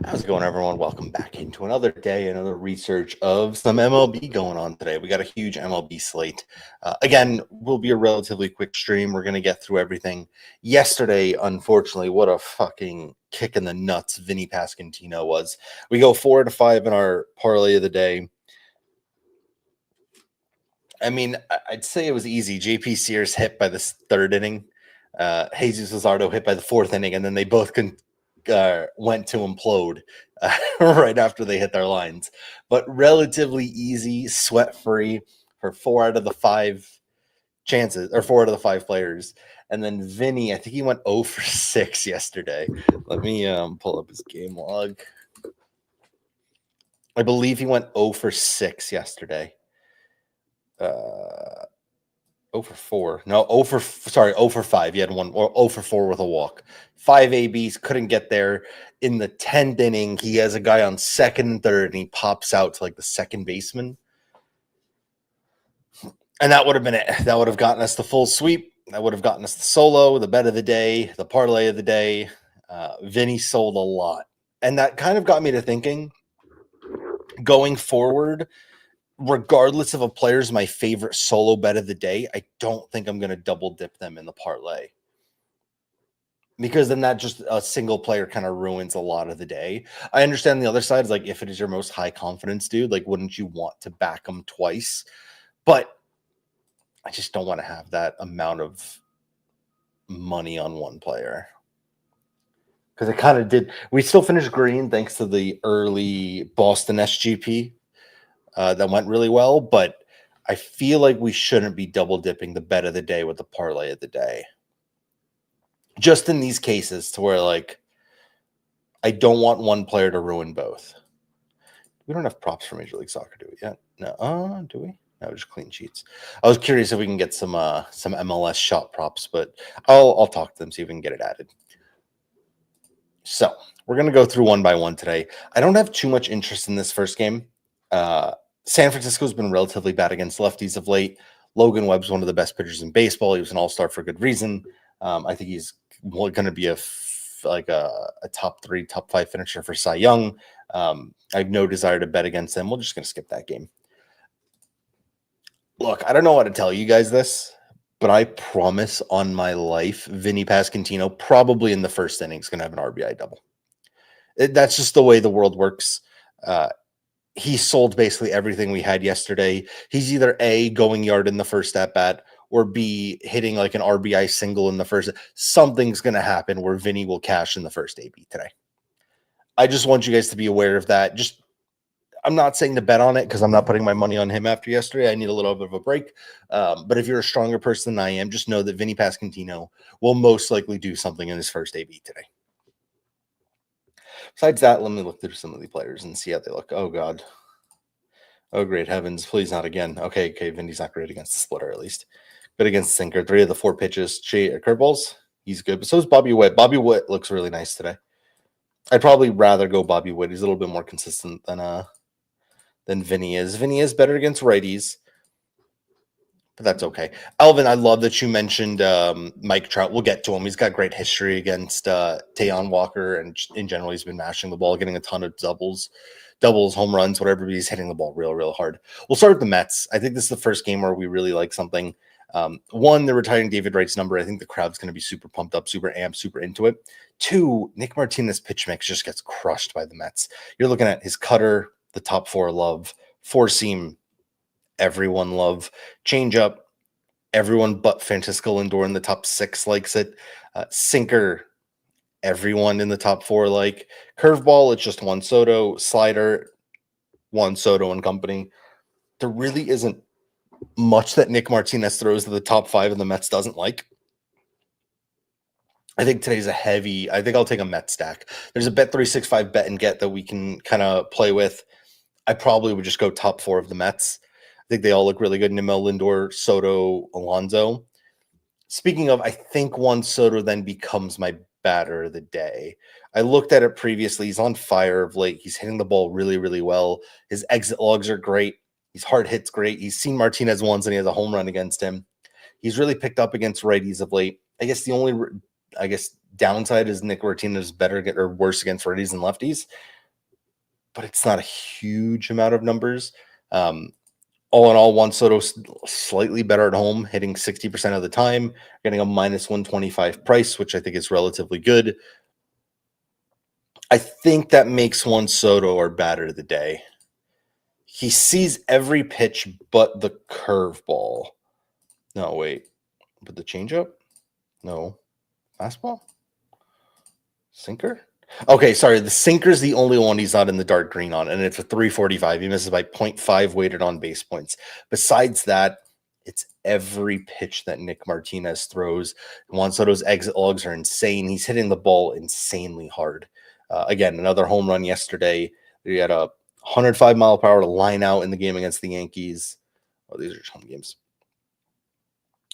How's it going, everyone? Welcome back into another day, another research of some MLB going on today. We got a huge MLB slate. Again, will be a relatively quick stream. We're going to get through everything. Yesterday, unfortunately, what a fucking kick in the nuts Vinny Pasquantino was. We go 4 to 5 in our parlay of the day. I mean, I'd say it was easy. JP Sears hit by the third inning. Jesus Luzardo hit by the fourth inning, and then they both went to implode right after they hit their lines. But relatively easy, sweat-free for 4 out of the 5 chances, or 4 out of the 5 players. And then Vinny, I think he went 0 for 6 yesterday. Let me pull up his game log. I believe he went 0 for 6 yesterday. 0 for 4. No, 0 for 5. He had one, or 0 for 4 with a walk. 5 ABs, couldn't get there. In the 10th inning, he has a guy on second and third, and he pops out to like the second baseman. And that would have been it. That would have gotten us the full sweep. That would have gotten us the solo, the bet of the day, the parlay of the day. Vinny sold a lot. And that kind of got me to thinking, going forward, regardless of a player's my favorite solo bet of the day, I don't think I'm going to double dip them in the parlay. Because then that just a single player kind of ruins a lot of the day. I understand the other side is like, if it is your most high confidence dude, like, wouldn't you want to back them twice? But I just don't want to have that amount of money on one player. Because it kind of did. We still finished green thanks to the early Boston SGP that went really well. But I feel like we shouldn't be double dipping the bet of the day with the parlay of the day. Just in these cases to where, like, I don't want one player to ruin both. We don't have props for Major League Soccer, do we yet? No. Do we? No, just clean sheets. I was curious if we can get some MLS shot props, but I'll talk to them, see if we can get it added. So we're going to go through one by one today. I don't have too much interest in this first game. San Francisco's been relatively bad against lefties of late. Logan Webb's one of the best pitchers in baseball. He was an all-star for good reason. I think he's going to be a top 3, top 5 finisher for Cy Young. I have no desire to bet against them. We're just going to skip that game. Look, I don't know how to tell you guys this, but I promise on my life, Vinny Pasquantino probably in the first inning is going to have an RBI double. That's just the way the world works. He sold basically everything we had yesterday. He's either A, going yard in the first at bat, or B, hitting like an RBI single in the first. Something's going to happen where Vinny will cash in the first AB today. I just want you guys to be aware of that. I'm not saying to bet on it because I'm not putting my money on him after yesterday. I need a little bit of a break. But if you're a stronger person than I am, just know that Vinny Pasquantino will most likely do something in his first AB today. Besides that, let me look through some of the players and see how they look. Oh, God. Oh, great heavens. Please not again. Okay, Vinny's not great against the splitter, at least. Good against the sinker. 3 of the 4 pitches. Curveballs, he's good. But so is Bobby Witt. Bobby Witt looks really nice today. I'd probably rather go Bobby Witt. He's a little bit more consistent than Vinny is. Vinny is better against righties, but that's okay. Alvin, I love that you mentioned Mike Trout. We'll get to him. He's got great history against Taijuan Walker, and in general, he's been mashing the ball, getting a ton of doubles, home runs, whatever, but he's hitting the ball real hard. We'll start with the Mets. I think this is the first game where we really like something. One, they're retiring David Wright's number. I think the crowd's going to be super pumped up, super amped, super into it. 2, Nick Martinez pitch mix just gets crushed by the Mets. You're looking at his cutter, the top 4 love, 4-seam, everyone love, changeup, everyone but Francisco Lindor in the top 6 likes it, sinker, everyone in the top 4 like, curveball, it's just Juan Soto, slider, Juan Soto and company. There really isn't much that Nick Martinez throws to the top 5 and the Mets doesn't like. I think today's I think I'll take a Met stack. There's a Bet365 bet and get that we can kind of play with. I probably would just go top 4 of the Mets. I think they all look really good. Nimmo, Lindor, Soto, Alonso. Speaking of, I think Juan Soto then becomes my batter of the day. I looked at it previously. He's on fire of late. He's hitting the ball really well. His exit logs are great. His hard hits great. He's seen Martinez once and he has a home run against him. He's really picked up against righties of late. I guess the only I guess downside is Nick Martinez better or worse against righties and lefties, but it's not a huge amount of numbers. All in all, Juan Soto slightly better at home, hitting 60% of the time, getting a minus 125 price, which I think is relatively good. I think that makes Juan Soto our batter of the day. He sees every pitch but the curveball. No, wait. But the changeup? No. Fastball? Sinker? Okay, sorry. The sinker's the only one he's not in the dark green on, and it's a 345. He misses by 0.5 weighted on base points. Besides that, it's every pitch that Nick Martinez throws. Juan Soto's exit logs are insane. He's hitting the ball insanely hard. Again, another home run yesterday. He had a 105 mile per hour line out in the game against the Yankees. Oh, these are just home games.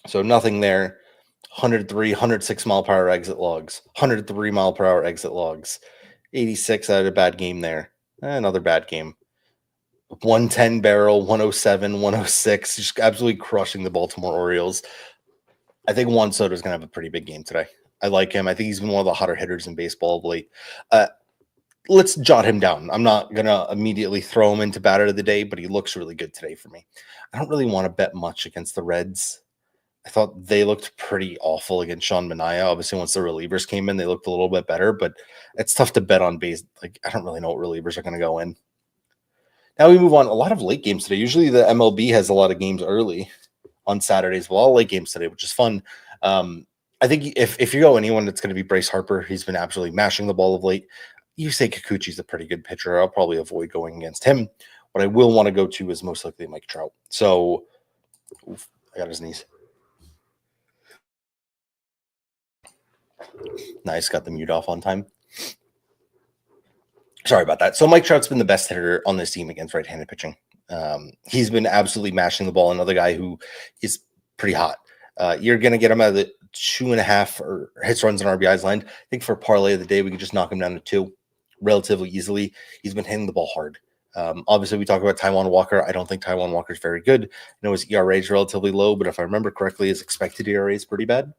So nothing there. 103, 106 mile per hour exit logs, 103 mile per hour exit logs, 86. I had a bad game there. Another bad game. 110 barrel, 107, 106, just absolutely crushing the Baltimore Orioles. I think Juan Soto is going to have a pretty big game today. I like him. I think he's been one of the hotter hitters in baseball of late. Let's jot him down. I'm not going to immediately throw him into batter of the day, but he looks really good today for me. I don't really want to bet much against the Reds. I thought they looked pretty awful against Sean Manaea. Obviously, once the relievers came in, they looked a little bit better, but it's tough to bet on base. Like, I don't really know what relievers are going to go in. Now we move on. A lot of late games today. Usually the MLB has a lot of games early on Saturdays. Well, all late games today, which is fun. I think if you go anyone, it's going to be Bryce Harper. He's been absolutely mashing the ball of late. You say Kikuchi's a pretty good pitcher. I'll probably avoid going against him. What I will want to go to is most likely Mike Trout. So, I got his knees. Nice, got the mute off on time. Sorry about that. So Mike Trout's been the best hitter on this team against right-handed pitching. He's been absolutely mashing the ball. Another guy who is pretty hot. You're going to get him out of the 2.5 or hits, runs, and RBIs line. I think for parlay of the day, we could just knock him down to 2 relatively easily. He's been hitting the ball hard. Obviously, we talk about Taijuan Walker. I don't think Taijuan Walker is very good. I know his ERA is relatively low, but if I remember correctly, his expected ERA is pretty bad.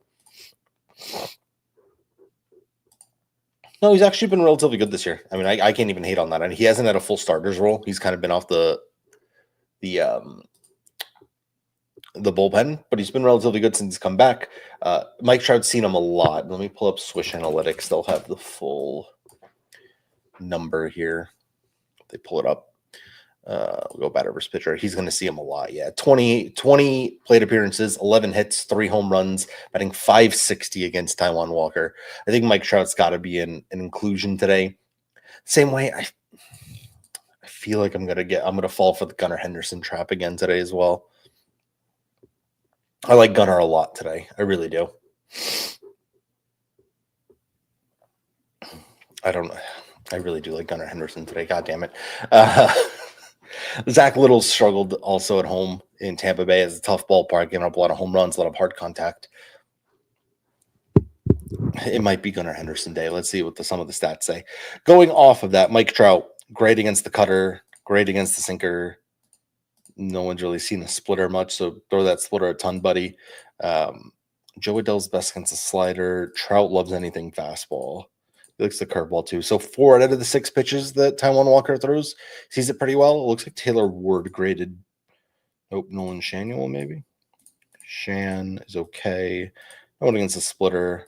No, he's actually been relatively good this year. I mean, I can't even hate on that. And he hasn't had a full starter's role. He's kind of been off the bullpen, but he's been relatively good since he's come back. Mike Trout's seen him a lot. Let me pull up Swish Analytics. They'll have the full number here. They pull it up. We'll go batter versus pitcher. He's going to see him a lot. Yeah, 20 plate appearances, 11 hits, 3 home runs, batting .560 against Taijuan Walker. I think Mike Trout's got to be an inclusion today. Same way, I feel like I'm going to fall for the Gunnar Henderson trap again today as well. I like Gunnar a lot today. I really do. I really do like Gunnar Henderson today. God damn it. Zach Little struggled also at home in Tampa Bay. As a tough ballpark, giving up a lot of home runs, a lot of hard contact. It might be Gunnar Henderson day. Let's see what some of the stats say. Going off of that, Mike Trout, great against the cutter, great against the sinker. No one's really seen the splitter much, so throw that splitter a ton, buddy. Joe Adell's best against the slider. Trout loves anything fastball. He likes the curveball too. So 4 out of the 6 pitches that Taijuan Walker throws, sees it pretty well. It looks like Taylor Ward graded. Nope, Nolan Shanuel maybe. Shan is okay. No one against the splitter.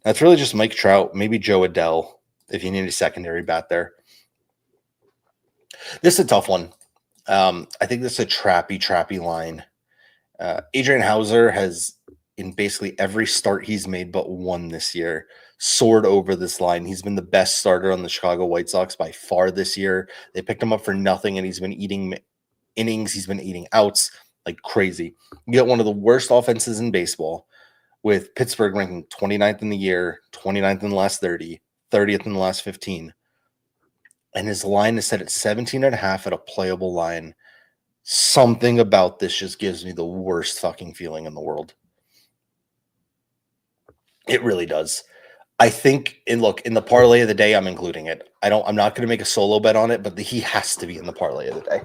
That's really just Mike Trout, maybe Joe Adell, if you need a secondary bat there. This is a tough one. I think this is a trappy line. Adrian Hauser has, in basically every start he's made but one this year, soared over this line. He's been the best starter on the Chicago White Sox by far this year. They picked him up for nothing, and he's been eating innings. He's been eating outs like crazy. You get one of the worst offenses in baseball, with Pittsburgh ranking 29th in the year, 29th in the last 30, 30th in the last 15. And his line is set at 17.5 at a playable line. Something about this just gives me the worst fucking feeling in the world. It really does. I think, in the parlay of the day, I'm including it. I'm not going to make a solo bet on it, but he has to be in the parlay of the day.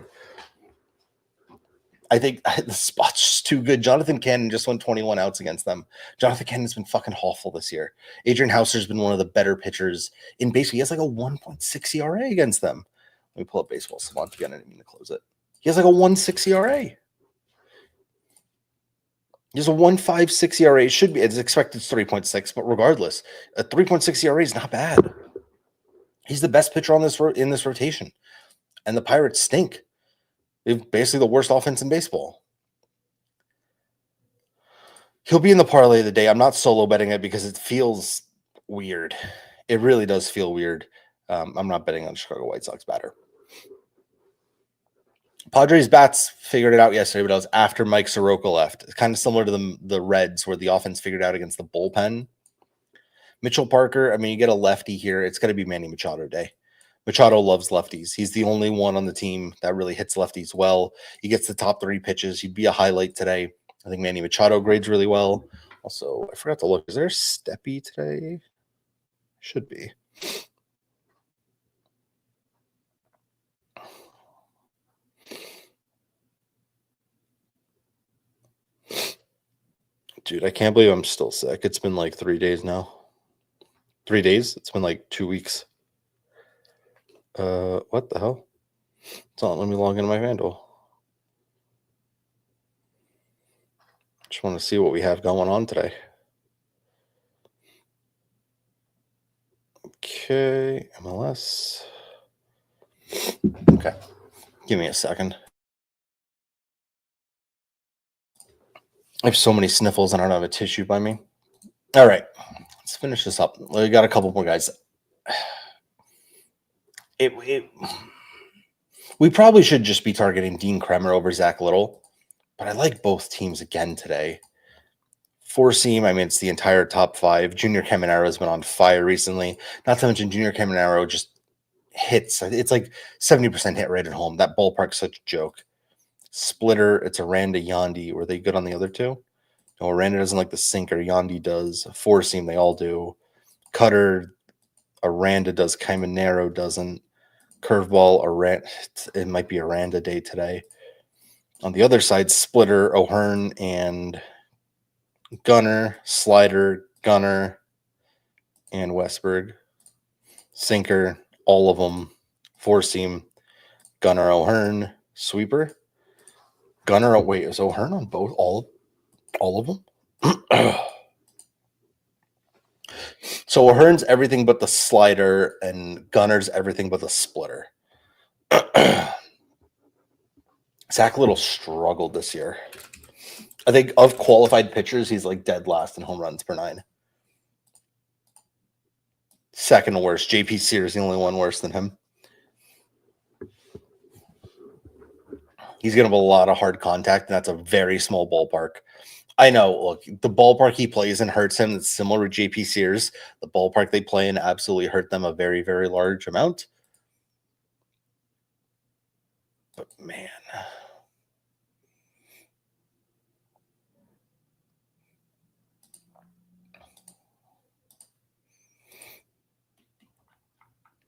I think the spot's just too good. Jonathan Cannon just won 21 outs against them. Jonathan Cannon's been fucking awful this year. Adrian Houser's been one of the better pitchers in baseball. He has like a 1.6 ERA against them. Let me pull up Baseball Savant again. I didn't mean to close it. He has like a 1.6 ERA. He has a 1.56 ERA. It should be. It's expected 3.6, but regardless, a 3.6 ERA is not bad. He's the best pitcher on in this rotation, and the Pirates stink. They're basically the worst offense in baseball. He'll be in the parlay of the day. I'm not solo betting it because it feels weird. It really does feel weird. I'm not betting on Chicago White Sox batter. Padres bats figured it out yesterday, but it was after Mike Soroka left. It's kind of similar to the Reds, where the offense figured out against the bullpen. Mitchell Parker, I mean, you get a lefty here. It's going to be Manny Machado day. Machado loves lefties. He's the only one on the team that really hits lefties well. He gets the top 3 pitches. He'd be a highlight today. I think Manny Machado grades really well. Also, I forgot to look. Is there Steppy today? Should be. Dude, I can't believe I'm still sick. It's been like 3 days now. 3 days? It's been like 2 weeks. What the hell? It's not. Let me log into my Vandal. Just want to see what we have going on today. Okay, MLS. Okay, give me a second. I have so many sniffles and I don't have a tissue by me. All right, let's finish this up. We got a couple more guys. We probably should just be targeting Dean Kremer over Zach Little, but I like both teams again today. Four-seam, I mean, it's the entire top 5. Junior Caminero has been on fire recently. Not to mention Junior Caminero just hits. It's like 70% hit rate at home. That ballpark's such a joke. Splitter, it's Aranda, Yandy. Were they good on the other two? No, Aranda doesn't like the sinker. Yandy does. Four-seam, they all do. Cutter, Aranda does. Caminero doesn't. Curveball, Aranda. It might be Aranda day today. On the other side, Splitter, O'Hearn, and Gunner, Slider, Gunner, and Westberg. Sinker, all of them. Four-seam, Gunner, O'Hearn, sweeper. Gunner, wait, is O'Hearn on both? All of them? So O'Hearn's everything but the slider, and Gunner's everything but the splitter. Zach Little struggled this year. I think of qualified pitchers, he's like dead last in home runs per 9. Second worst. JP Sears, the only one worse than him. He's going to have a lot of hard contact, and that's a very small ballpark. I know, look, the ballpark he plays in hurts him. It's similar to JP Sears. The ballpark they play in absolutely hurt them a very, very large amount. But, man.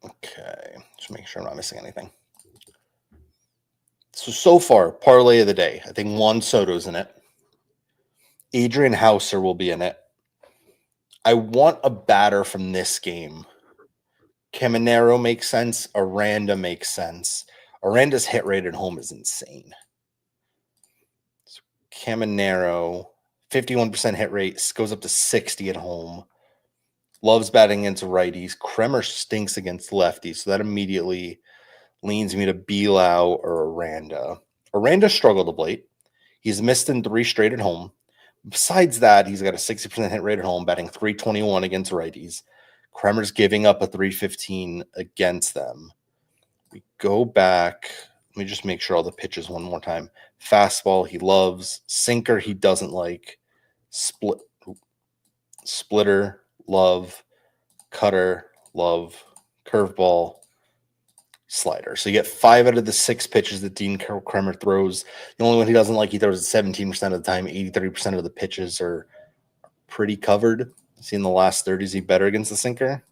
Okay, just make sure I'm not missing anything. So far, parlay of the day. I think Juan Soto's in it. Adrian Houser will be in it. I want a batter from this game. Caminero makes sense. Aranda makes sense. Aranda's hit rate at home is insane. So Caminero, 51% hit rate, goes up to 60 at home. Loves batting against righties. Kremer stinks against lefties, so that immediately leans me to Belau or Aranda. Aranda struggled of late. He's missed in 3 straight at home. Besides that, he's got a 60% hit rate at home, batting .321 against righties. Kremer's giving up a .315 against them. We go back. Let me just make sure all the pitches one more time. Fastball, he loves. Sinker, he doesn't like. Splitter, love. Cutter, love. Curveball, slider. So you get 5 out of the 6 pitches that Dean Kremer throws. The only one he doesn't like, he throws it 17% of the time. 83% of the pitches are pretty covered. See, in the last 30, is he better against the sinker?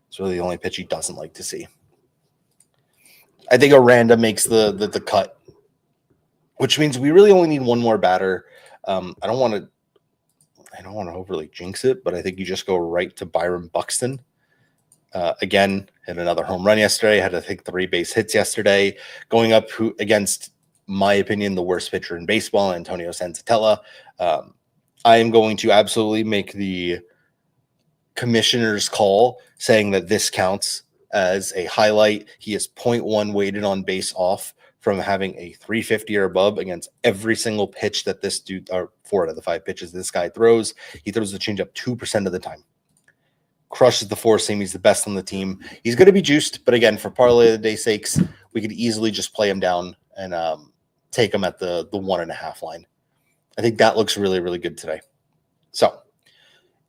It's really the only pitch he doesn't like to see. I think Aranda makes the cut. which means we really only need one more batter. I don't want to overly jinx it, but I think you just go right to Byron Buxton. Again, hit another home run yesterday. Had, I think, 3 base hits yesterday. Going up against, my opinion, the worst pitcher in baseball, Antonio Senzatella. I am going to absolutely make the commissioner's call saying that this counts as a highlight. He is 0.1 weighted on base off from having a 350 or above against every single pitch that this dude, or 4 out of the 5 pitches this guy throws. He throws the changeup 2% of the time. Crushes the four seam. He's the best on the team. He's going to be juiced, but again, for parlay of the day sakes, we could easily just play him down and take him at the 1.5 line. I think that looks really, really good today. So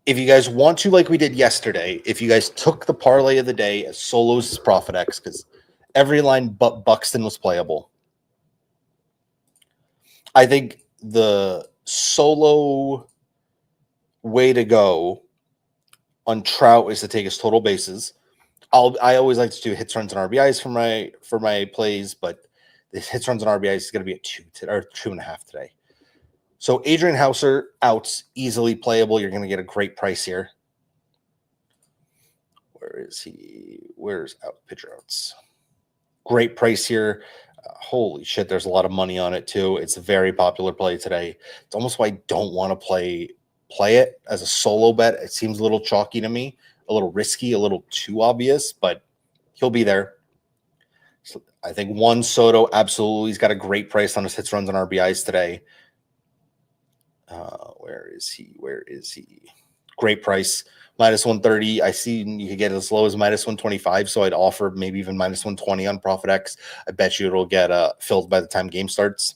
if you guys want to, like we did yesterday, if you guys took the parlay of the day as solos as Profit X, because every line but Buxton was playable, I think the solo way to go on Trout is to take his total bases. I always like to do hits, runs, and RBIs for my plays, but this hits, runs, and RBIs is going to be at 2.5 today. So Adrian Hauser outs, easily playable. You're going to get a great price here. Where is he? Where's pitcher outs? Great price here. Holy shit, there's a lot of money on it too. It's a very popular play today. It's almost why I don't want to play it as a solo bet. It seems a little chalky to me, a little risky, a little too obvious, but he'll be there. So I think Juan Soto, absolutely. He's got a great price on his hits, runs, and RBIs today. Where is he? Great price. Minus 130. I see you could get as low as minus 125, so I'd offer maybe even minus 120 on Profit X. I bet you it'll get filled by the time game starts.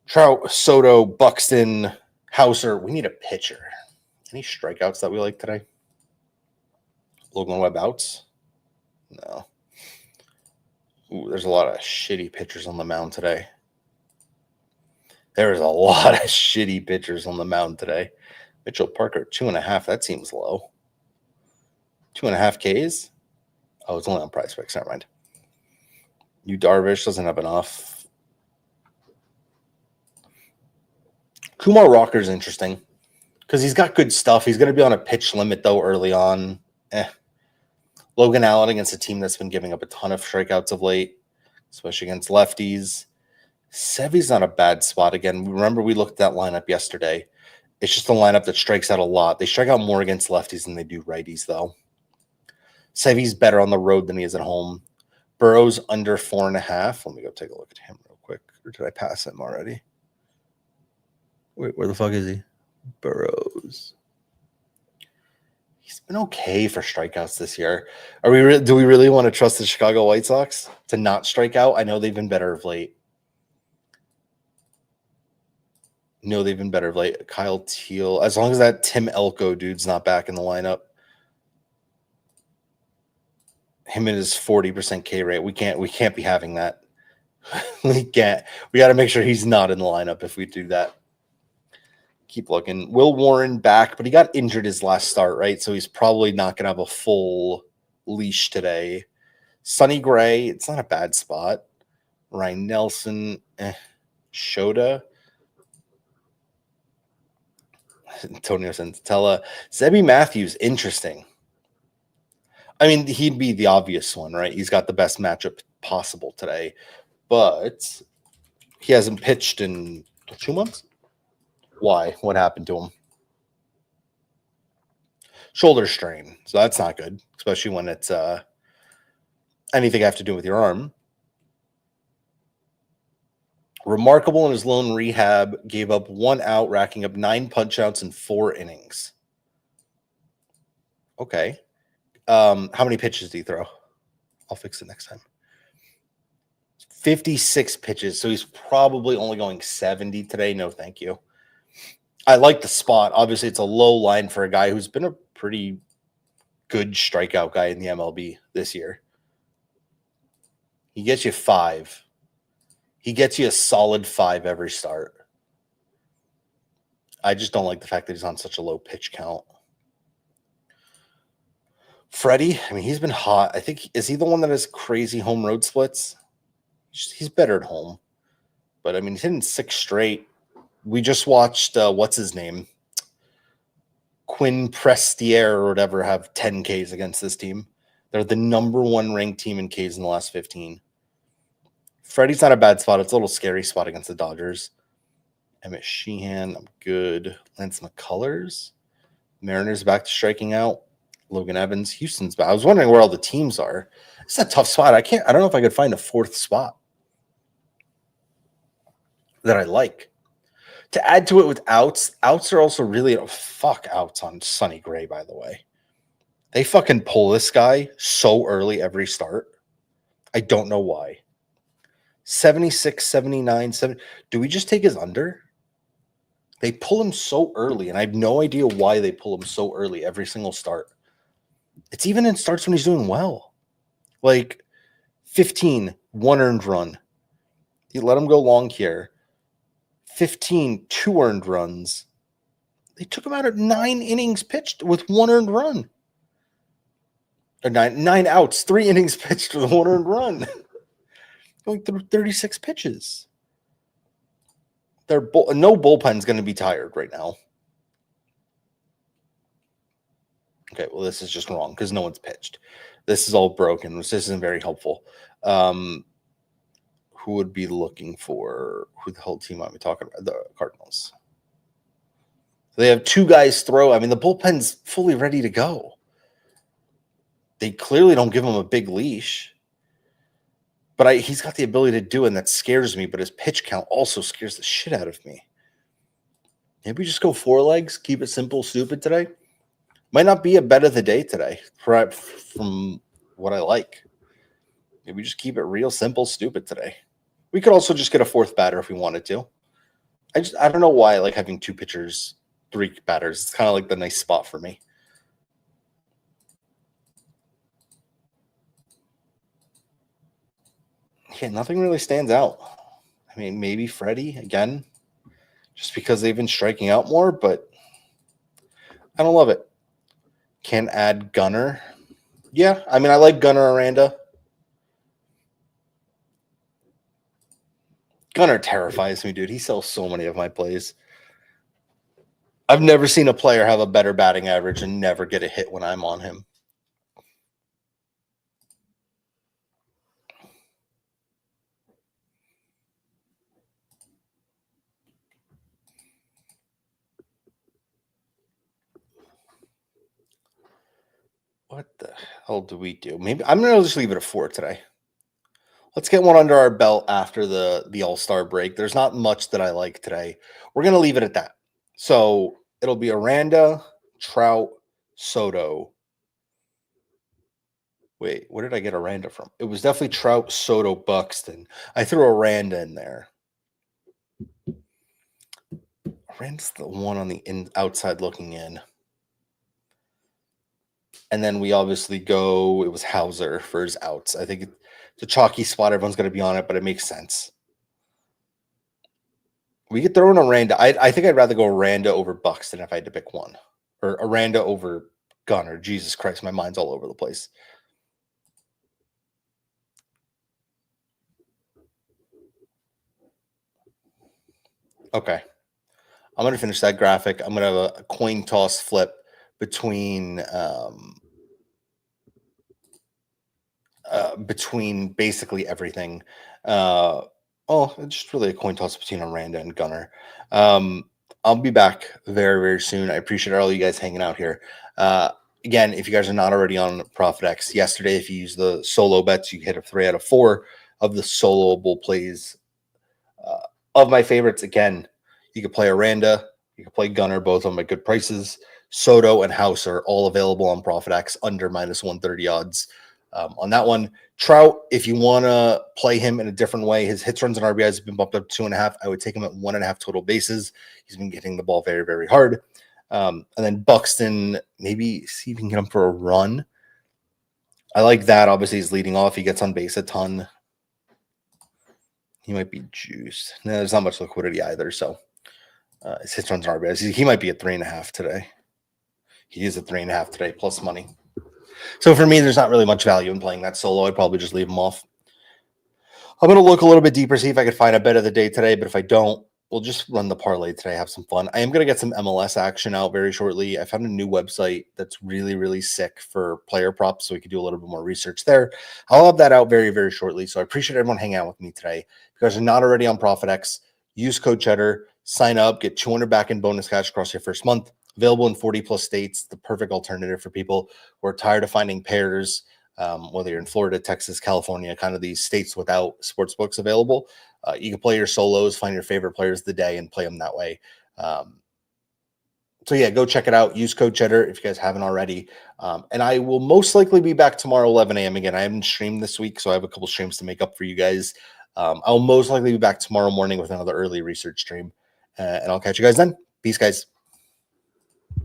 Trout, Soto, Buxton, Hauser. We need a pitcher. Any strikeouts that we like today? Logan Webb outs? No. Ooh, there's a lot of shitty pitchers on the mound today. There is a lot of shitty pitchers on the mound today. Mitchell Parker, 2.5. That seems low. 2.5 Ks? Oh, it's only on Prize Picks. Never mind. Yu Darvish doesn't have enough. Kumar Rocker's interesting because he's got good stuff. He's going to be on a pitch limit, though, early on. Logan Allen against a team that's been giving up a ton of strikeouts of late, especially against lefties. Sevy's not a bad spot again. Remember, we looked at that lineup yesterday. It's just a lineup that strikes out a lot. They strike out more against lefties than they do righties, though. Sevy's better on the road than he is at home. Burrow's under 4.5. Let me go take a look at him real quick. Or did I pass him already? Wait, where the fuck is he? Burrows. He's been okay for strikeouts this year. Do we really want to trust the Chicago White Sox to not strike out? I know they've been better of late. Kyle Teal. As long as that Tim Elko dude's not back in the lineup. Him and his 40% K rate. We can't be having that. We can't. We got to make sure he's not in the lineup if we do that. Keep looking. Will Warren back, but he got injured his last start, right? So he's probably not going to have a full leash today. Sonny Gray, it's not a bad spot. Ryan Nelson, Shota. Antonio Senzatella. Zebby Matthews, interesting. I mean, he'd be the obvious one, right? He's got the best matchup possible today. But he hasn't pitched in 2 months? Why? What happened to him? Shoulder strain. So that's not good, especially when it's anything I have to do with your arm. Remarkable in his lone rehab, gave up 1 out, racking up 9 punch outs in 4 innings. Okay. How many pitches do you throw? I'll fix it next time. 56 pitches, so he's probably only going 70 today. No, thank you. I like the spot. Obviously, it's a low line for a guy who's been a pretty good strikeout guy in the MLB this year. He gets you 5. He gets you a solid 5 every start. I just don't like the fact that he's on such a low pitch count. Freddie, I mean, he's been hot. I think, is he the one that has crazy home road splits? He's better at home. but I mean, he's hitting 6 straight. We just watched, what's his name? Quinn Prestiere or whatever have 10 Ks against this team. They're the number 1 ranked team in Ks in the last 15. Freddie's not a bad spot. It's a little scary spot against the Dodgers. Emmett Sheehan, I'm good. Lance McCullers. Mariners back to striking out. Logan Evans. Houston's back. I was wondering where all the teams are. It's a tough spot. I don't know if I could find a 4th spot that I like. To add to it with outs are also really fuck outs on Sonny Gray, by the way. They fucking pull this guy so early every start. I don't know why. 76, 79, 7. Do we just take his under? They pull him so early, and I have no idea why they pull him so early every single start. It's even in starts when he's doing well. Like 15, 1 earned run. You let him go long here. 15, 2 earned runs. They took him out at 9 innings pitched with 1 earned run. Or 9 outs, 3 innings pitched with 1 earned run. Going through 36 pitches. No bullpen's going to be tired right now. Okay, well, this is just wrong because no one's pitched. This is all broken, which isn't very helpful. Who would be looking for – who the hell team am I talking about? The Cardinals. They have 2 guys throw. I mean, the bullpen's fully ready to go. They clearly don't give him a big leash. But he's got the ability to do it, and that scares me. But his pitch count also scares the shit out of me. Maybe we just go 4 legs, keep it simple, stupid today. Might not be a bet of the day today, from what I like. Maybe just keep it real simple, stupid today. We could also just get a 4th batter if we wanted to. I don't know why I like having 2 pitchers, 3 batters. It's kind of like the nice spot for me. Yeah, nothing really stands out. I mean, maybe Freddie again, just because they've been striking out more, but I don't love it. Can add Gunnar. Yeah, I mean, I like Gunnar Aranda. Gunnar terrifies me, dude. He sells so many of my plays. I've never seen a player have a better batting average and never get a hit when I'm on him. What the hell do we do? Maybe I'm going to just leave it at 4 today. Let's get one under our belt after the All-Star break. There's not much that I like today. We're going to leave it at that. So it'll be Aranda, Trout, Soto. Wait, where did I get Aranda from? It was definitely Trout, Soto, Buxton. I threw Aranda in there. Aranda's the one on the outside looking in. And then we obviously go, it was Hauser for his outs. I think it's a chalky spot. Everyone's going to be on it, but it makes sense. We could throw in Aranda. I think I'd rather go Aranda over Buxton if I had to pick one. Or Aranda over Gunnar. Jesus Christ, my mind's all over the place. Okay. I'm going to finish that graphic. I'm going to have a coin toss flip between basically everything. Just really a coin toss between Aranda and Gunnar. I'll be back very, very soon. I appreciate all you guys hanging out here. Again, if you guys are not already on ProfitX, yesterday, if you use the solo bets, you hit a 3 out of 4 of the soloable plays of my favorites. Again, you can play Aranda, you can play Gunnar, both of them at good prices. Soto and House are all available on ProfitX under -130 odds. On that one, Trout, if you want to play him in a different way, his hits, runs, and RBIs have been bumped up to 2.5. I would take him at 1.5 total bases. He's been getting the ball very, very hard. And then Buxton, maybe see if you can get him for a run. I like that. Obviously, he's leading off. He gets on base a ton. He might be juiced. No, there's not much liquidity either. So his hits, runs, and RBIs. He might be at 3.5 today. He is at 3.5 today, plus money. So for me, there's not really much value in playing that solo. I'd probably just leave him off. I'm going to look a little bit deeper, see if I could find a bet of the day today. But if I don't, we'll just run the parlay today, have some fun. I am going to get some MLS action out very shortly. I found a new website that's really, really sick for player props, so we could do a little bit more research there. I'll have that out very, very shortly. So I appreciate everyone hanging out with me today. If you guys are not already on ProfitX, use code Cheddar, sign up, get 200 back in bonus cash across your first month. Available in 40 plus states, the perfect alternative for people who are tired of finding pairs. Whether you're in Florida, Texas, California, kind of these states without sports books available, you can play your solos, find your favorite players of the day, and play them that way. So yeah, go check it out. Use code Cheddar if you guys haven't already. And I will most likely be back tomorrow, 11 a.m. again. I haven't streamed this week, so I have a couple streams to make up for you guys. I'll most likely be back tomorrow morning with another early research stream. And I'll catch you guys then. Peace, guys.